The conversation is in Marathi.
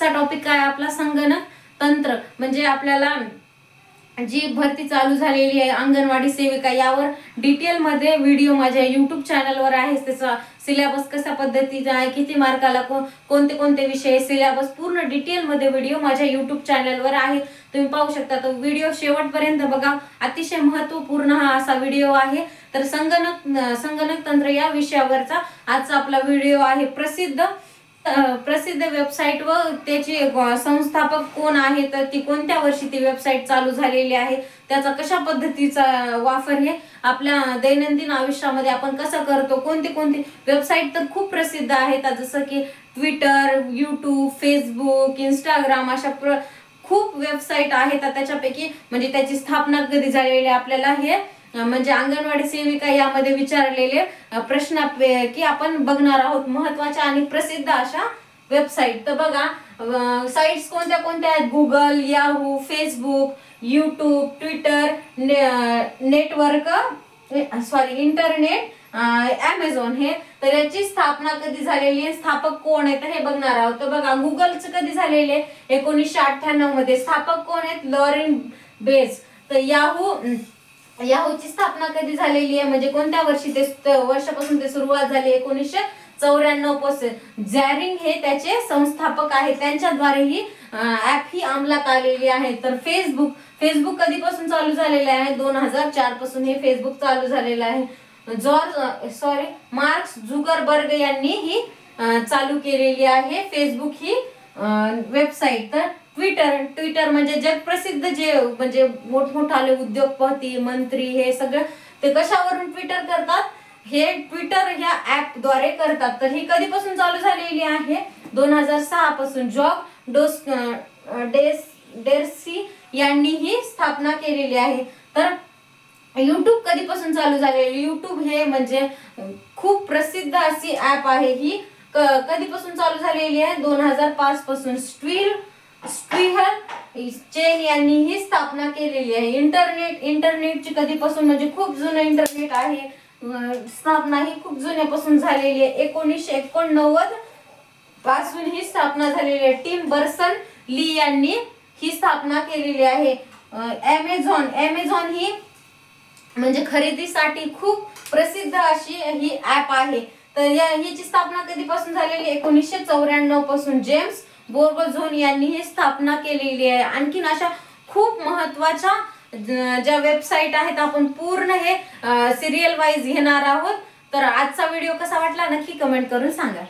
आजचा टॉपिक काय आपला संगणक तंत्र, म्हणजे आपल्याला जी भरती चालू झालेली आहे अंगणवाडी सेविका यावर डिटेल मध्ये व्हिडिओ माझ्या YouTube चॅनलवर आहे। त्याचा सिलेबस कशा पद्धतीचा आहे, किती मार्काला कोणते कोणते विषय, सिलेबस पूर्ण डिटेल मध्ये व्हिडिओ माझ्या YouTube चॅनलवर आहे, तुम्ही पाहू शकता। तो व्हिडिओ शेवटपर्यंत बघा, अतिशय महत्त्वपूर्ण हा असा व्हिडिओ आहे। तर संगणक तंत्र या विषयावरचा आजचा आपला व्हिडिओ आहे। प्रसिद्ध वेबसाईट व त्याचे संस्थापक कोण आहे, तर ती कोणत्या वर्षी ती वेबसाईट चालू झालेली आहे, त्याचा कशा पद्धतीचा वापर हे आपल्या दैनंदिन आयुष्यामध्ये आपण कसं करतो, कोणते कोणते वेबसाईट तर खूप प्रसिद्ध आहेत, जसं की ट्विटर, यूट्यूब, फेसबुक, इंस्टाग्राम अशा खूप वेबसाईट आहेत। त्याच्यापैकी म्हणजे त्याची स्थापना कधी झालेली आपल्याला हे म्हणजे अंगणवाडी सेविका यामध्ये विचारलेले प्रश्न की आपण बघणार आहोत, महत्त्वाच्या आणि प्रसिद्ध अशा वेबसाईट। तर बघा साइट्स कोणत्या कोणत्या आहेत, Google, Yahoo, Facebook, YouTube, Twitter, internet, Amazon हे। तर याची स्थापना कधी झालेली आहे, स्थापक कोण आहेत हे बघणार आहोत। तर बघा गुगलचं कधी झालेले 1998 मध्ये, स्थापक कोण आहेत, लॉरेन बेज। तर याहूची स्थापना कधी झालेली आहे, म्हणजे कोणत्या वर्षापासून ते सुरुवात झाली, 1994 पासून। झॅरिंग हे त्याचे संस्थापक आहेत, त्यांच्याद्वारे ही ऍप ही अंमलात आलेली आहे। तर फेसबुक कधीपासून चालू झालेले आहे, 2004 पासून हे फेसबुक चालू झालेलं आहे। मार्क झुकरबर्ग यांनी ही चालू केलेली आहे फेसबुक ही वेबसाईट। तर ट्विटर म्हणजे जगप्रसिद्ध जे म्हणजे मोठमोठाले उद्योगपती, मंत्री हे सगळं ते कशावरून ट्विटर करतात, हे ट्विटर ह्या ऍप द्वारे करतात। तर ही कधीपासून चालू झालेली आहे, 2006 पासून। डेर्सी यांनी ही स्थापना केलेली आहे। तर यूट्यूब कधीपासून चालू झालेली, यूट्यूब हे म्हणजे खूप प्रसिद्ध अशी ऍप आहे, ही कधीपासून चालू झालेली आहे, 2005 पासून। स्टीव्हन चेन यांनी ही स्थापना केलेली आहे। इंटरनेटची कधीपासून म्हणजे खूप जुनं इंटरनेट आहे, स्थापना ही खूप जुन्यापासून झालेली आहे, 1989 पासून ही स्थापना झालेली आहे। टिम बर्नर्स-ली यांनी ही स्थापना केलेली आहे। अमेझॉन ही म्हणजे खरेदीसाठी खूप प्रसिद्ध अशी ही ऍप आहे। तर याची स्थापना कधीपासून झालेली, 1994 पासून। जेम्स बोर्गझोन यांनी ही स्थापना केलेली आहे। आणखीन अशा खूप महत्त्वाच्या ज्या वेबसाईट आहेत आपण पूर्ण हे सिरियल वाईज घेणार आहोत। तर आजचा व्हिडिओ कसा वाटला नक्की कमेंट करून सांगा।